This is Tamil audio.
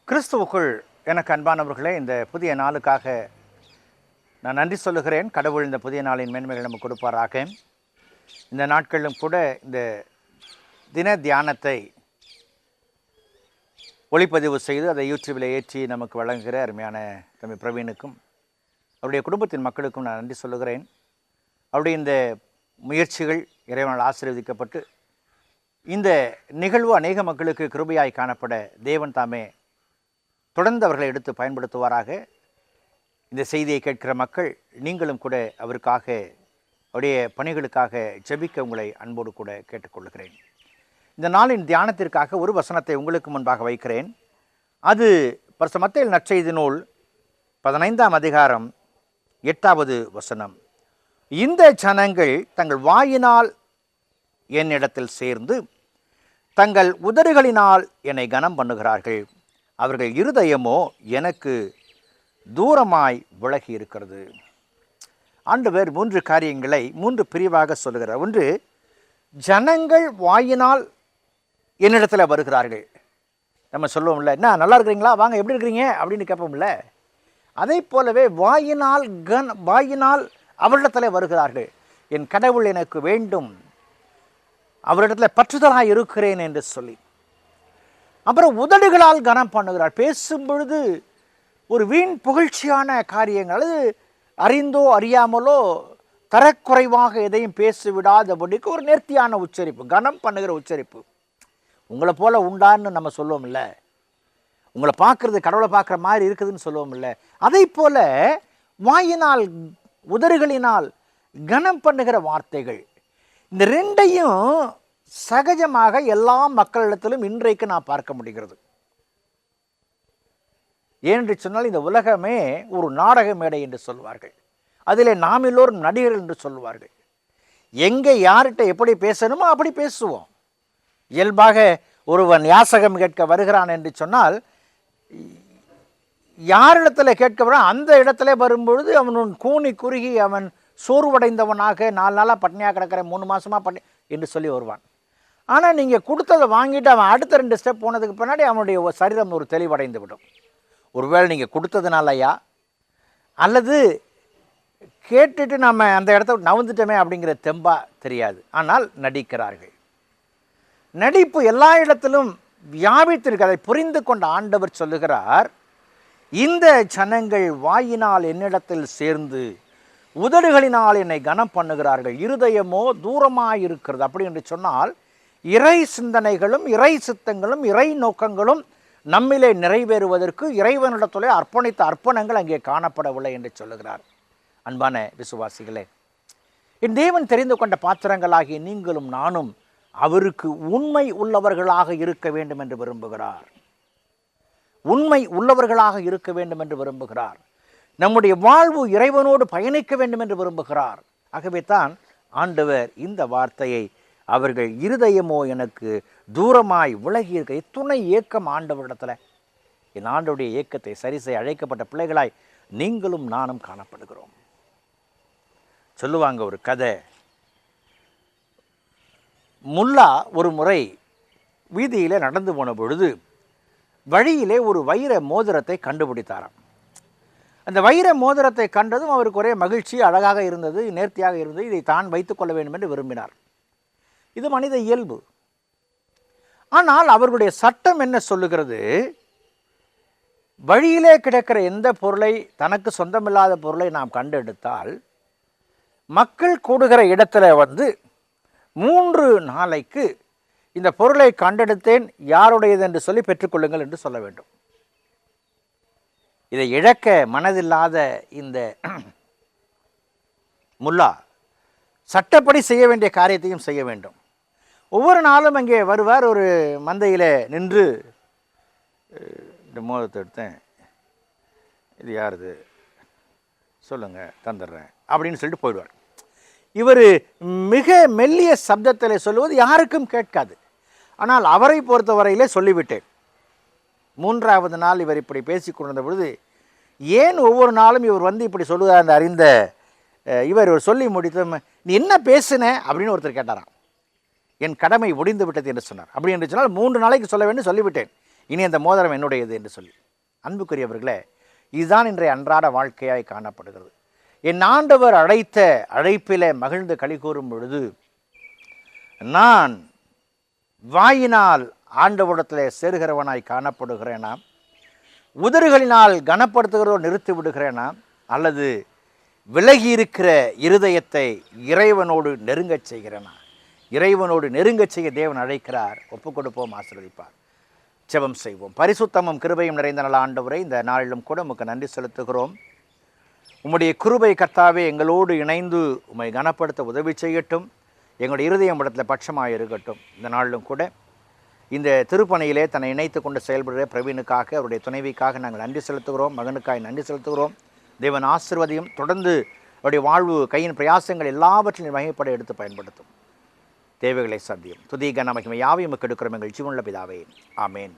கிறிஸ்துவுக்குள் எனக்கு அன்பானவர்களே, இந்த புதிய நாளுக்காக நான் நன்றி சொல்லுகிறேன். கடவுள் இந்த புதிய நாளின் மேன்மைகளை நமக்கு கொடுப்பாராக. இந்த நாட்களிலும் கூட இந்த தின தியானத்தை ஒளிப்பதிவு செய்து அதை யூடியூபில் ஏற்றி நமக்கு வழங்குகிற அருமையான தம்பி பிரவீனுக்கும் அவருடைய குடும்பத்தின் மக்களுக்கும் நான் நன்றி சொல்லுகிறேன். அவருடைய இந்த முயற்சிகள் இறைவனால் ஆசீர்வதிக்கப்பட்டு இந்த நிகழ்வு அநேக மக்களுக்கு கிருபையாய் காணப்பட தேவன் தாமே தொடர்ந்து அவர்களை எடுத்து பயன்படுத்துவாராக. இந்த செய்தியை கேட்கிற மக்கள் நீங்களும் கூட அவருக்காக அவருடைய பணிகளுக்காக ஜெபிக்க உங்களை அன்போடு கூட கேட்டுக்கொள்கிறேன். இந்த நாளின் தியானத்திற்காக ஒரு வசனத்தை உங்களுக்கு முன்பாக வைக்கிறேன். அது பரிசுத்த மத்தேயு நற்செய்தி நூல் 15ஆம் அதிகாரம் 8வது வசனம். இந்த ஜனங்கள் தங்கள் வாயினால் என்னிடத்தில் சேர்ந்து தங்கள் உதடுகளினால் என்னை கனம் பண்ணுகிறார்கள், அவர்கள் இருதயமோ எனக்கு தூரமாய் விலகி இருக்கிறது. ஆண்டவர் 3 காரியங்களை 3 பிரிவாக சொல்லுகிறார். ஒன்று, ஜனங்கள் வாயினால் என்னிடத்தில் வருகிறார்கள். நம்ம சொல்லுவோம்ல, என்ன நல்லா இருக்கிறீங்களா, வாங்க எப்படி இருக்கிறீங்க அப்படின்னு கேட்போம்ல. அதே போலவே வாயினால் அவரிடத்தில் வருகிறார்கள். என் கடவுள் எனக்கு வேண்டும், அவரிடத்தில் பற்றுதலாக இருக்கிறேன் என்று சொல்லி. அப்புறம் உதடுகளால் கனம் பண்ணுகிறார். பேசும் பொழுது ஒரு வீண் புகழ்ச்சியான காரியங்கள், அது அறிந்தோ அறியாமலோ தரக்குறைவாக எதையும் பேசிவிடாதபடிக்கு ஒரு நேர்த்தியான உச்சரிப்பு, கனம் பண்ணுகிற உச்சரிப்பு. உங்களை போல உண்டான்னு நம்ம சொல்லுவோம் இல்லை, உங்களை பார்க்கறது கடவுளை பார்க்குற மாதிரி இருக்குதுன்னு சொல்லுவோம் இல்லை. அதை போல வாயினால் உதடுகளினால் கனம் பண்ணுகிற வார்த்தைகள், இந்த ரெண்டையும் சகஜமாக எல்லா மக்களிடத்திலும் இன்றைக்கு நான் பார்க்க முடிகிறது. ஏனென்று சொன்னால் இந்த உலகமே ஒரு நாடக மேடை என்று சொல்வார்கள். அதிலே நாம் எல்லோரும் நடிகர்கள் என்று சொல்வார்கள். எங்கே யார்கிட்ட எப்படி பேசணுமோ அப்படி பேசுவோம். இயல்பாக ஒருவன் யாசகம் கேட்க வருகிறான் என்று சொன்னால் யாரிடத்தில் கேட்க வர அந்த இடத்துல வரும்பொழுது அவன் கூனி குறுகி அவன் சோர்வடைந்தவனாக 4 நாளாக பட்னியாக கிடக்கிறேன், 3 மாதமாக பட்னி என்று சொல்லி வருவான். ஆனால் நீங்கள் கொடுத்ததை வாங்கிட்டு அவன் அடுத்த 2 ஸ்டெப் போனதுக்கு பின்னாடி அவனுடைய சரீரம் ஒரு தெளிவடைந்து விடும். ஒருவேளை நீங்கள் கொடுத்ததுனாலயா அல்லது கேட்டுட்டு நம்ம அந்த இடத்த நவுந்துட்டோமே அப்படிங்கிற தெம்பா தெரியாது. ஆனால் நடிக்கிறார்கள். நடிப்பு எல்லா இடத்திலும் வியாபித்திருக்கு. அதை புரிந்து கொண்ட ஆண்டவர் சொல்லுகிறார், இந்த ஜனங்கள் வாயினால் என்னிடத்தில் சேர்ந்து உதடுகளினால் என்னை கனம் பண்ணுகிறார்கள், இருதயமோ தூரமாயிருக்கிறது. அப்படி என்று சொன்னால் இறை சிந்தனைகளும் இறை சித்தங்களும் இறை நோக்கங்களும் நம்மிலே நிறைவேறுவதற்கு இறைவனிடத்திலே அர்ப்பணித்த அர்ப்பணங்கள் அங்கே காணப்படவில்லை என்று சொல்லுகிறார். அன்பான விசுவாசிகளே, என் தேவன் தெரிந்து கொண்ட பாத்திரங்களாகிய நீங்களும் நானும் அவருக்கு உண்மை உள்ளவர்களாக இருக்க வேண்டும் என்று விரும்புகிறார். உண்மை உள்ளவர்களாக இருக்க வேண்டும் என்று விரும்புகிறார். நம்முடைய வாழ்வு இறைவனோடு பயணிக்க வேண்டும் என்று விரும்புகிறார். ஆகவே தான் ஆண்டவர் இந்த வார்த்தையை, அவர்கள் இருதயமோ எனக்கு தூரமாய் விலகி இருக்க, துணை ஏக்கம் ஆண்டவரிடத்தில். என் ஆண்டவருடைய ஏக்கத்தை சரி செய்ய அழைக்கப்பட்ட பிள்ளைகளாய் நீங்களும் நானும் காணப்படுகிறோம். சொல்லுவாங்க ஒரு கதை. முல்லா ஒரு முறை வீதியில் நடந்து போன பொழுது வழியிலே ஒரு வைர மோதிரத்தை கண்டுபிடித்தாராம். அந்த வைர மோதிரத்தை கண்டதும் அவருக்கு ஒரே மகிழ்ச்சி, அழகாக இருந்தது, நேர்த்தியாக இருந்தது. இதை தான் வைத்துக்கொள்ள வேண்டும் என்று விரும்பினார். இது மனித இயல்பு. ஆனால் அவர்களுடைய சட்டம் என்ன சொல்லுகிறது? வழியிலே கிடக்கிற எந்த பொருளை, தனக்கு சொந்தமில்லாத பொருளை நாம் கண்டெடுத்தால் மக்கள் கூடுகிற இடத்துல 3 நாளைக்கு இந்த பொருளை கண்டெடுத்தேன், யாருடையது என்று சொல்லி பெற்றுக்கொள்ளுங்கள் என்று சொல்ல வேண்டும். இதை இழக்க மனதில்லாத இந்த முல்லா சட்டப்படி செய்ய வேண்டிய காரியத்தையும் செய்ய வேண்டும். ஒவ்வொரு நாளும் அங்கே வருவார். ஒரு மந்தையில் நின்று, இந்த மோதிரத்தை எடுத்தேன், இது யாருது சொல்லுங்கள் தந்துடுறேன் அப்படின்னு சொல்லிட்டு போயிடுவார். இவர் மிக மெல்லிய சப்தத்தில் சொல்லுவது யாருக்கும் கேட்காது. ஆனால் அவரை பொறுத்தவரையிலே சொல்லிவிட்டேன். 3வது நாள் இவர் இப்படி பேசி கொண்டிருந்த பொழுது, ஏன் ஒவ்வொரு நாளும் இவர் இப்படி சொல்லுவார் அந்த அறிந்த இவர் சொல்லி முடித்த, நீ என்ன பேசுன அப்படின்னு ஒருத்தர் கேட்டாராம். என் கடமை முடிந்து விட்டது என்று சொன்னார். அப்படி என்று சொன்னால் 3 நாளைக்கு சொல்ல வேண்டும் சொல்லிவிட்டேன். இனி அந்த மோதிரம் என்னுடையது என்று சொல்லி. அன்புக்குரியவர்களே, இதுதான் இன்றைய அன்றாட வாழ்க்கையாய் காணப்படுகிறது. என் ஆண்டவர் அழைத்த அழைப்பிலே மகிழ்ந்து களிகூறும் பொழுது நான் வாயினால் ஆண்டவரிடத்திலே சேருகிறவனாய் காணப்படுகிறேனா, உதறுகளினால் கனப்படுத்துகிறதோ நிறுத்தி விடுகிறேனா, அல்லது விலகி இருக்கிற இருதயத்தை இறைவனோடு நெருங்கச் செய்கிறேனா? இறைவனோடு நெருங்கச் செய்ய தேவன் அழைக்கிறார். ஒப்புக் கொடுப்போம், ஆசீர்வதிப்பார். ஜெபம் செய்வோம். பரிசுத்தமும் கிருபையும் நிறைந்த நல்ல ஆண்டவரே, இந்த நாளிலும் கூட உமக்கு நன்றி செலுத்துகிறோம். உம்முடைய கிருபை கர்த்தாவே எங்களோடு இணைந்து உம்மை கனப்படுத்த உதவி செய்யட்டும். எங்களுடைய இருதயம் இடத்துல பட்சமாக இருக்கட்டும். இந்த நாளிலும் கூட இந்த திருப்பணியிலே தன்னை இணைத்து கொண்டு செயல்படுகிற பிரவீனுக்காக, அவருடைய துணைவிக்காக நாங்கள் நன்றி செலுத்துகிறோம். மகனுக்காக நன்றி செலுத்துகிறோம். தேவன் ஆசீர்வதியும். தொடர்ந்து அவருடைய வாழ்வு, கையின் பிரயாசங்கள் எல்லாவற்றிலும் மகிமைப்பட எடுத்து பயன்படுத்தும். தேவைகளை சந்தியும். துதி கன மகிமை யாவையும் எடுக்கிறோம் எங்கள் ஜீவனுள்ள பிதாவே. ஆமேன்.